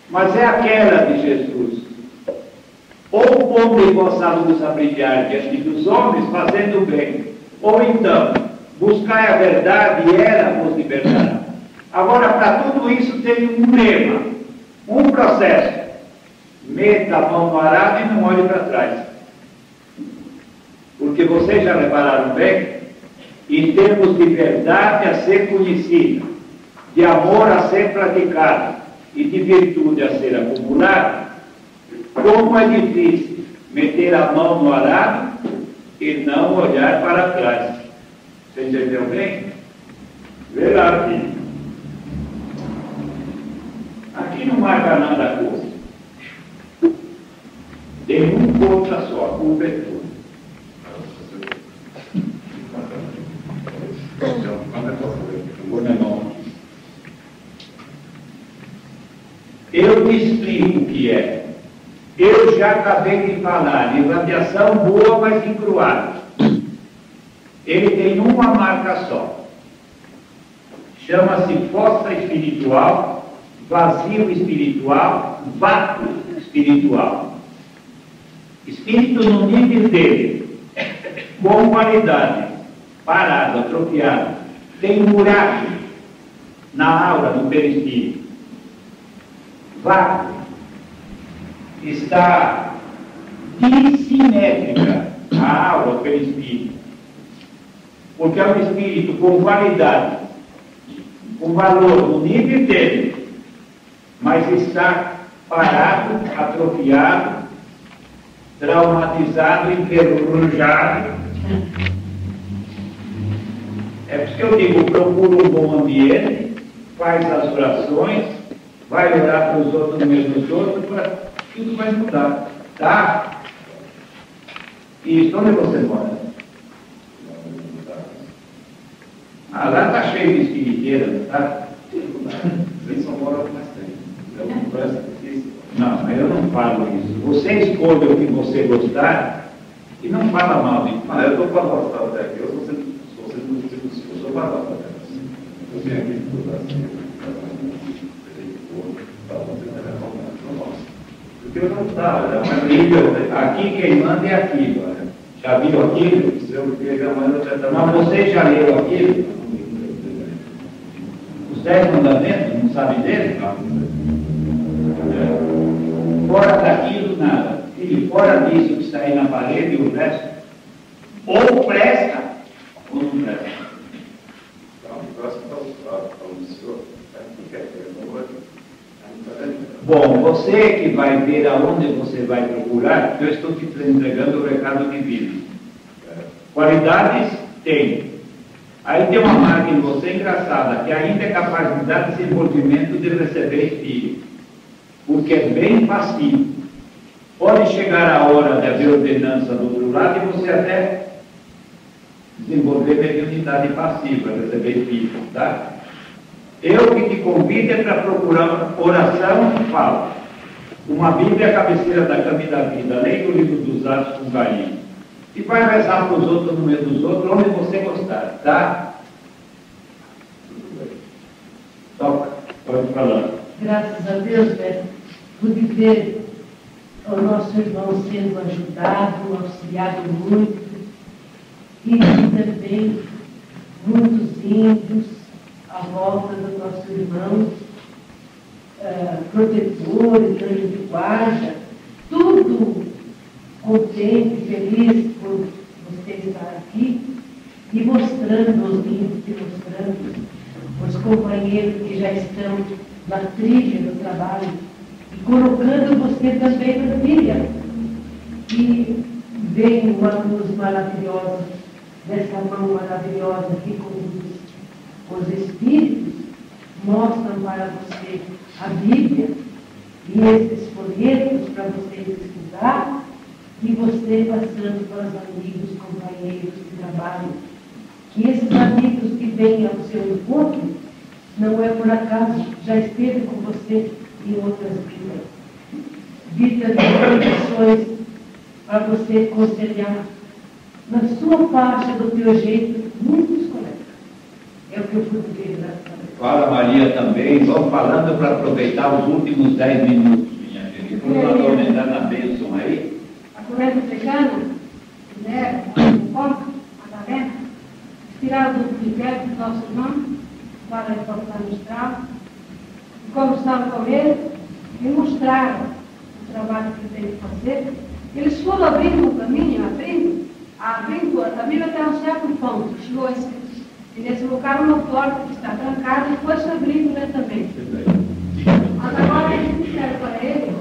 Mas é aquela de Jesus. Ou pondo vossa luz a brilhar diante dos homens, fazendo o bem. Ou então, buscai a verdade e ela vos libertará. Agora, para tudo isso tem um lema, um processo. Meta a mão no arado e não olhe para trás. Porque vocês já repararam bem, em termos de verdade a ser conhecida, de amor a ser praticado e de virtude a ser acumulada, como é difícil meter a mão no arado e não olhar para trás. Você entendeu bem? Vê lá, filho. Aqui não marca nada a coisa. Tem um contra só, a culpa é tua. Eu te explico o que é. Eu já acabei de falar, irradiação boa, mas encruada. Ele tem uma marca só. Chama-se fossa espiritual, vazio espiritual, vácuo espiritual. Espírito no nível dele, com qualidade, parado, atrofiado, tem um buraco na aura do perispírito. Vácuo. Está dissimétrica a aura, o perispírito. Porque é um espírito com qualidade, com valor no nível dele, mas está parado, atrofiado, traumatizado, enferrujado. É por isso que eu digo, procura um bom ambiente, faz as orações, vai orar para os outros no meio dos outros, tudo vai mudar, tá? E onde você mora? Ah, lá está cheio de espiriteira, tá? Eles só moram bastante. Não, mas eu não falo isso. Você escolhe o que você gostar e não fala mal de mim. Eu estou para gostar até aqui. Eu sou muito possível. Eu sou para gostar até aqui. Eu venho aqui estudar assim. Porque eu não estava. Aqui quem manda é aquilo. Já viu aquilo? Mas você já leu aquilo? Os 10 mandamentos, não sabe dele? Pode filho, fora disso que está aí na parede, o resto, ou presta, ou não presta. Então, o próximo ao senhor, que quer ter um outro. Bom, você que vai ver aonde você vai procurar, porque eu estou te entregando o recado divino. Qualidades tem. Aí tem uma marca em você engraçada, que ainda é capaz de dar desenvolvimento de receber filho, porque é bem passivo. Pode chegar a hora de haver ordenança do outro lado e você até desenvolver mediunidade passiva, receber filho, tá? Eu que te convido é para procurar oração e fala. Uma Bíblia à cabeceira da cama e da vida, leia o livro dos Atos com carinho. E vai rezar para os outros no meio dos outros, onde você gostar, tá? Toca, pode falar. Graças a Deus, né? Pude ver o nosso irmão sendo ajudado, auxiliado muito, e também muitos índios à volta do nosso irmão, protetores, anjo de guarda, tudo contente, feliz por você estar aqui e mostrando os índios, e mostrando os companheiros que já estão na trilha do trabalho e colocando você também na trilha. E vem uma luz maravilhosa, dessa mão maravilhosa que conduz os Espíritos, mostram para você a Bíblia e esses folhetos para você estudar e você passando para os amigos, companheiros de trabalho. Que esses amigos que vêm ao seu encontro não é por acaso, já esteve com você em outras vidas. Vidas de condições para você conselhar na sua faixa, do teu jeito, muitos colegas. É o que eu pude ver, graças a Deus. Fala Maria também, vamos falando para aproveitar os últimos 10 minutos, minha querida. Vamos aumentar na bênção aí. A corrente africana, né, o corpo, a galera, tiraram do tripé do nosso irmão, para a porta mostrar, e conversaram com ele e mostraram o trabalho que tem que fazer. Eles foram abrindo o caminho, abrindo a Bíblia até um certo ponto, chegou esse. E eles colocaram uma porta que está trancada e foi se abrindo lentamente. Mas agora eles disseram para ele,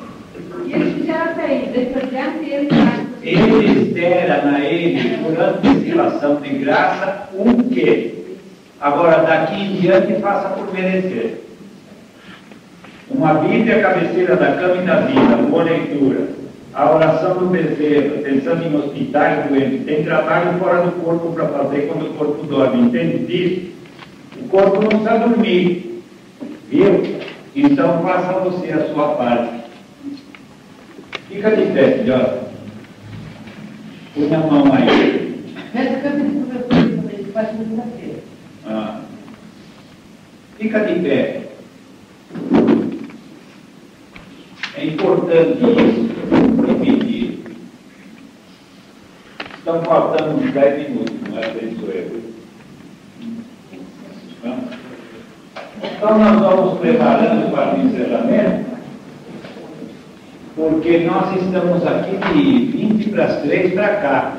e eles fizeram até aí, daí para diante ele traz. Eles deram a ele, por antecipação de graça, um quê? Agora, daqui em diante, faça por merecer. Uma Bíblia à cabeceira da cama e da vida, boa leitura. A oração do bezerro, pensando em hospitais doentes. Tem trabalho fora do corpo para fazer quando o corpo dorme. Entende disso? O corpo não precisa dormir. Viu? Então, faça você a sua parte. Fica de pé, filhote. Põe a mão aí. Nessa câmera de cobertura também, faz segunda-feira. Fica de pé. É importante isso, repetir. Estão faltando uns 10 minutos, não é? Penso eu. Então nós vamos preparando para o encerramento, porque nós estamos aqui de 20 para as 3 para cá.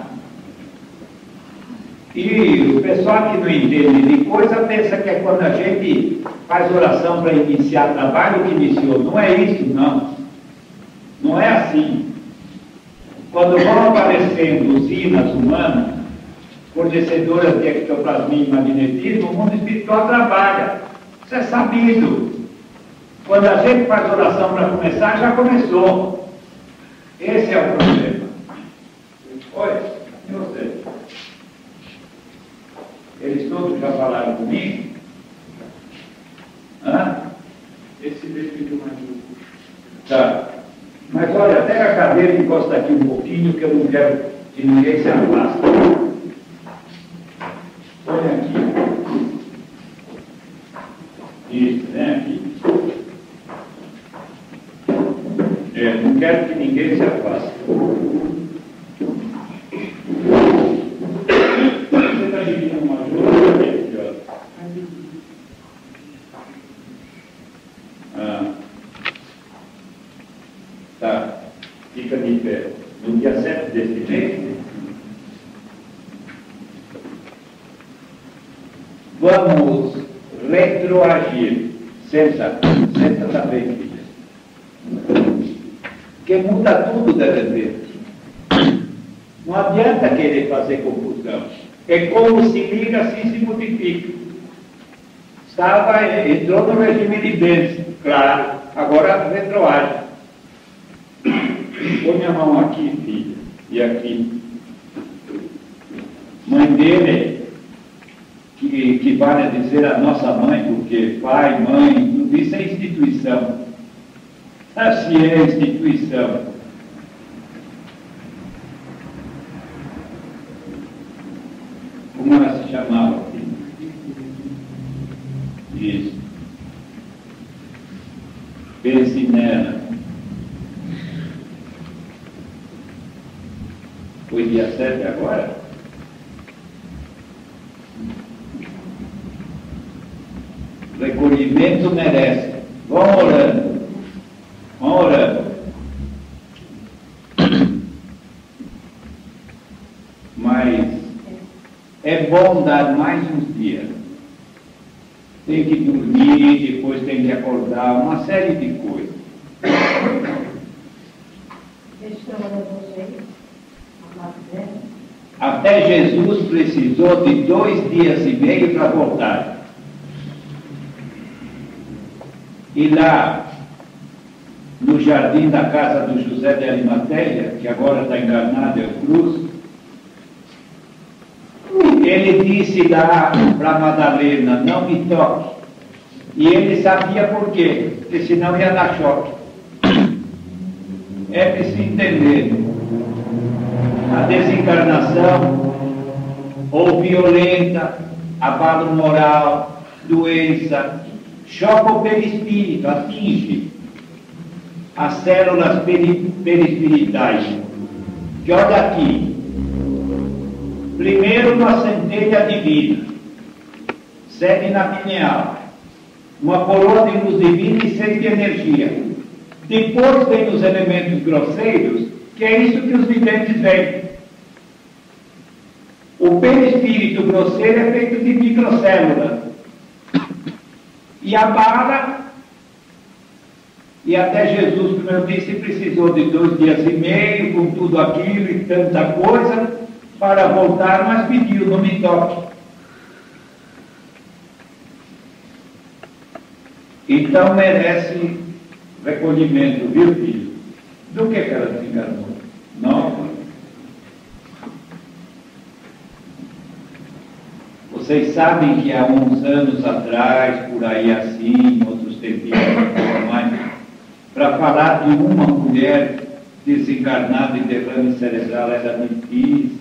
E o pessoal que não entende de coisa pensa que é quando a gente faz oração para iniciar trabalho que iniciou. Não é isso, não. Não é assim. Quando vão aparecendo usinas humanas, fornecedoras de ectoplasmia e magnetismo, o mundo espiritual trabalha. Isso é sabido. Quando a gente faz oração para começar, já começou. Esse é o problema. Oi, e você? Eles todos já falaram comigo? Hã? Esse definiu mais um. Tá. Mas olha, pega a cadeira e encosta aqui um pouquinho, que eu não quero que ninguém se afaste. Olha aqui. Isso, vem aqui. Não quero que ninguém se afaste. Você está dividindo uma ajuda aqui, ó. Tá. fica de pé no dia 7 deste mês, vamos retroagir. Senta também, filha. Que muda tudo de repente. Não adianta querer fazer confusão. É como se liga, assim se multiplica. Entrou no regime de bênção, claro, agora retroage. Põe minha mão aqui, filha, e aqui. Mãe dele, que vale a dizer a nossa mãe, porque pai, mãe, tudo isso é instituição. Assim é instituição. Como ela se chamava? Isso. Pense nela. Foi dia 7 agora? Recolhimento merece. Vamos orando. Vamos orando. Mas é bom dar mais uns dias. Tem que dormir, depois tem que acordar, uma série de coisas. Deixa eu trabalhar com vocês. Até Jesus precisou de 2 dias e meio para voltar. E lá, no jardim da casa do José de Arimateia, que agora está encarnado em cruz, ele disse lá para Madalena, não me toque. E ele sabia por quê, porque senão ia dar choque. É preciso entender. A desencarnação, ou violenta, abalo moral, doença, choca o perispírito, atinge as células perispiritais. Que olha aqui, primeiro uma centelha divina, segue na pineal, uma coroa de luz divina e 6 de energia. Depois vem os elementos grosseiros, que é isso que os videntes veem. O perispírito grosseiro é feito de microcélulas. E a bala, e até Jesus, como eu disse, precisou de 2 dias e meio, com tudo aquilo e tanta coisa, para voltar, mas pediu, não me toque. Então merece recolhimento, viu, filho? Do que ela se enganou? Não. Vocês sabem que há uns anos atrás, por aí assim, outros tempinhos mais, para falar de uma mulher desencarnada em derrame cerebral era difícil.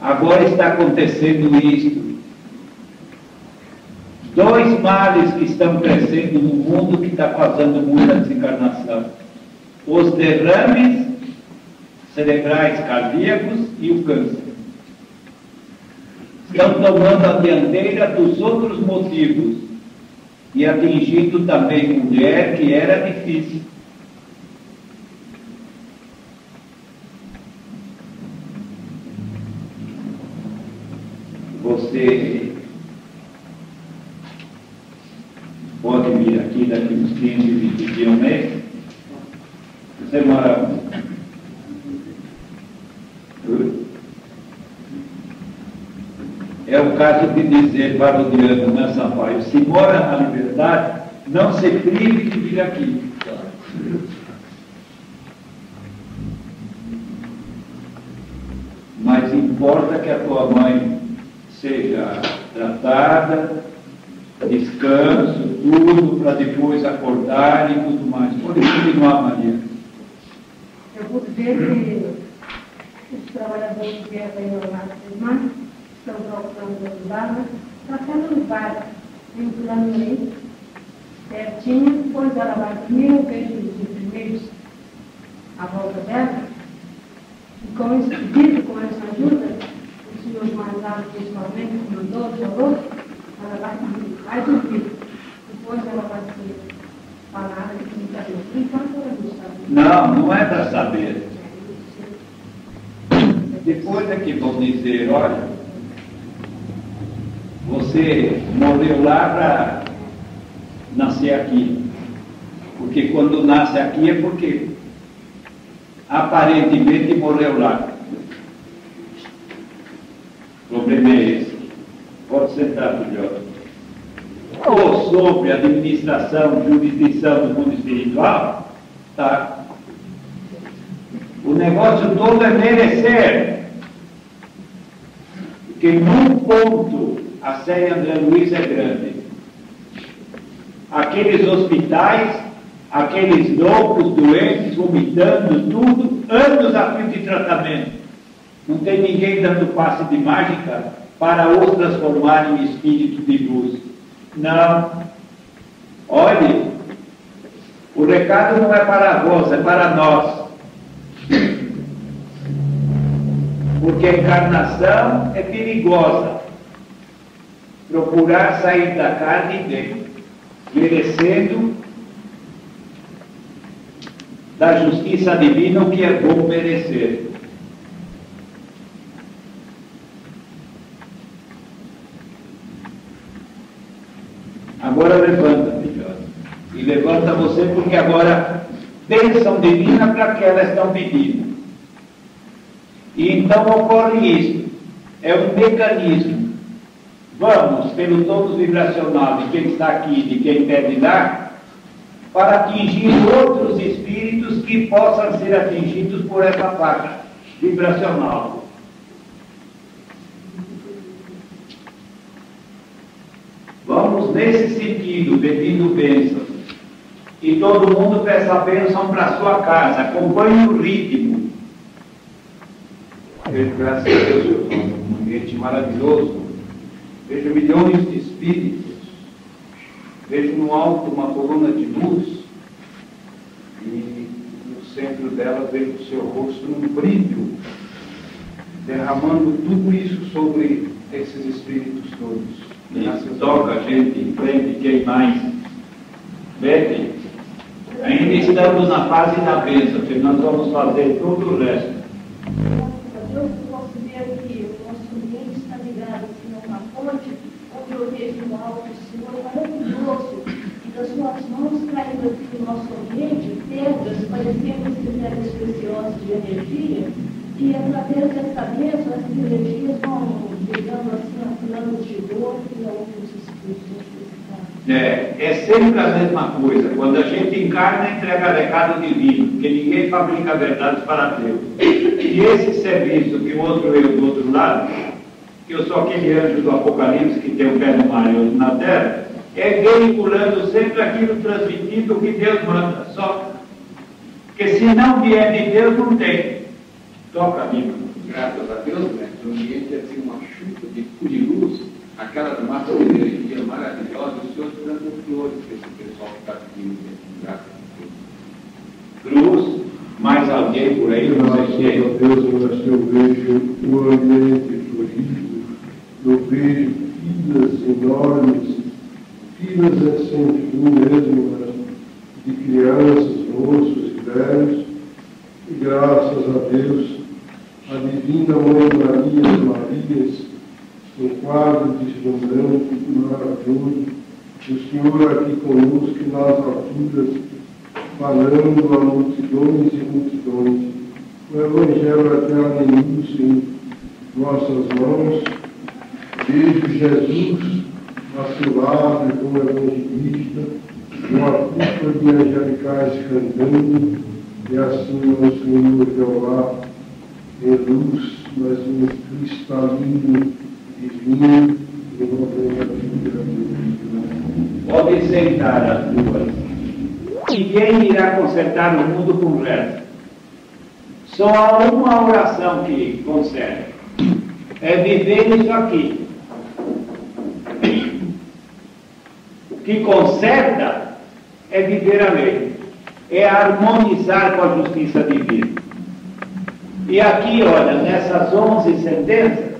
Agora está acontecendo isto. 2 males que estão crescendo no mundo que está causando muita desencarnação. Os derrames cerebrais cardíacos e o câncer. Estão tomando a dianteira dos outros motivos e atingindo também mulher, que era difícil. Você pode vir aqui daqui uns 15, 20 dias, um mês. Você mora é o caso de dizer Valodiano, né, Sampaio? Se mora na liberdade, não se prive de vir aqui. Mas importa que a tua mãe seja tratada, descanso, tudo, para depois acordar e tudo mais. Pode continuar, Maria. Eu pude ver que os trabalhadores que vêm lá na semana estão procurando ajudar, está sendo levada em um plano aí, certinho, depois ela vai comer, eu vejo os enfermeiros à volta dela, e com esse pedido, com essa ajuda, os senhores mandaram principalmente, o mandou, falou, ela vai dormir, depois ela vai ser falada, enquanto ela não está Não, não é para saber. Depois é que vão dizer, olha, você morreu lá para nascer aqui. Porque quando nasce aqui é porque aparentemente morreu lá. O problema é esse. Pode sentar, filhote. Ou sobre administração, jurisdição do mundo espiritual, tá? O negócio todo é merecer. Porque num ponto a série André Luiz é grande. Aqueles hospitais, aqueles loucos, doentes, vomitando, tudo, anos a fio de tratamento. Não tem ninguém dando passe de mágica para os transformar em espírito de luz. Não. Olhe, o recado não é para vós, é para nós. Porque a encarnação é perigosa. Procurar sair da carne bem, merecendo da justiça divina o que é bom merecer. Agora levanta, filhote. E levanta você porque agora bênção divina para que elas estão pedindo. E então ocorre isso. É um mecanismo. Vamos, pelo todo vibracional de quem está aqui, de quem pede lá, para atingir outros espíritos que possam ser atingidos por essa faixa vibracional. Vamos nesse sentido, pedindo bênçãos. E todo mundo peça bênção para a sua casa. Acompanhe o ritmo. Graças a Deus, eu estou num ambiente maravilhoso. Vejo milhões de espíritos. Vejo no alto uma coluna de luz. E no centro dela vejo o seu rosto num brilho, derramando tudo isso sobre esses espíritos todos. Isso, toca a gente em frente, quem mais? Bete, ainda estamos na fase da bênção, porque nós vamos fazer todo o resto. Eu posso ver que o nosso ambiente está ligado a uma fonte, onde eu vejo um alto Senhor maravilhoso, e das suas mãos caindo aqui no nosso ambiente, pedras parecendo critérios preciosos de energia, e através dessa bênção, essas energias vão pegando assim a planos de dor e a outros espíritos. É sempre a mesma coisa. Quando a gente encarna, entrega recado divino, porque ninguém fabrica verdades para Deus. E esse serviço que o outro eu do outro lado, que eu sou aquele anjo do Apocalipse que tem o pé no mar e outro na terra, é veiculando sempre aquilo transmitido que Deus manda. Só. Porque se não vier de Deus, não tem. Toca, amigo. Graças a Deus, né? O ambiente é assim uma chuva de luz, aquelas massas de energia maravilhosas, os senhores dando flores para esse pessoal que está pedindo, graças a Deus. Cruz, mais alguém por aí? Não Graças a Deus, eu vejo o ambiente florido, eu vejo filas enormes, filas sem fim mesmo, né? De crianças, moços e velhos, e graças a Deus, a Divina Mãe Maria de Marias, um quadro deslumbrante, maravilhoso, o Senhor aqui conosco nas alturas, falando a multidões e multidões. O Evangelho eterno em luz em nossas mãos. Vejo Jesus a seu lado como evangelista, uma culpa de angelicais cantando, e assim o Senhor deu lá em luz, mas um cristalino divino, e uma verdadeira luz. Pode sentar as duas. Ninguém irá consertar o mundo com resto. Só há uma oração que conserta. É viver isso aqui. O que conserta é viver a lei. É harmonizar com a justiça divina. E aqui, olha, nessas 11 sentenças,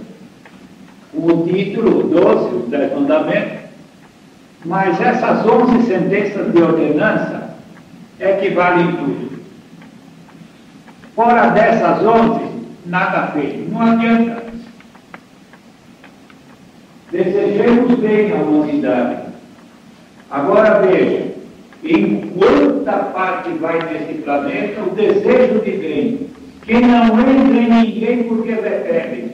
o título 12, os 10 mandamentos, mas essas 11 sentenças de ordenança é que valem tudo. Fora dessas 11, nada feito. Não adianta. Desejemos bem à humanidade. Agora veja, enquanto a parte vai nesse planeta, o desejo de bem, que não entra em ninguém porque repele.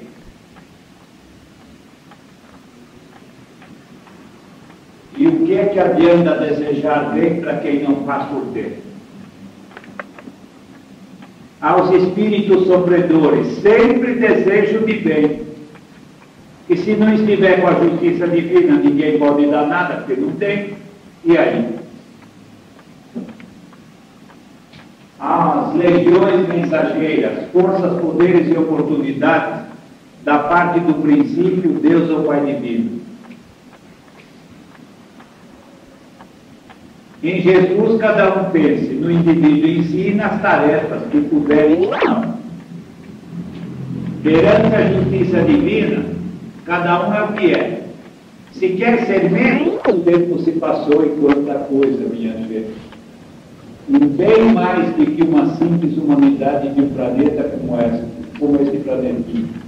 E o que é que adianta desejar bem para quem não faz por dentro? Aos espíritos sofredores, sempre desejo de bem. E se não estiver com a justiça divina, ninguém pode dar nada, porque não tem. E aí? As legiões mensageiras, forças, poderes e oportunidades, da parte do princípio, Deus ou Pai Divino. Em Jesus, cada um pense no indivíduo em si e nas tarefas que puderem ou não. Perante a justiça divina, cada um é o que é. Se quer ser menos, o tempo se passou e quanta coisa, minha gente. E bem mais do que uma simples humanidade de um planeta como este planetinha.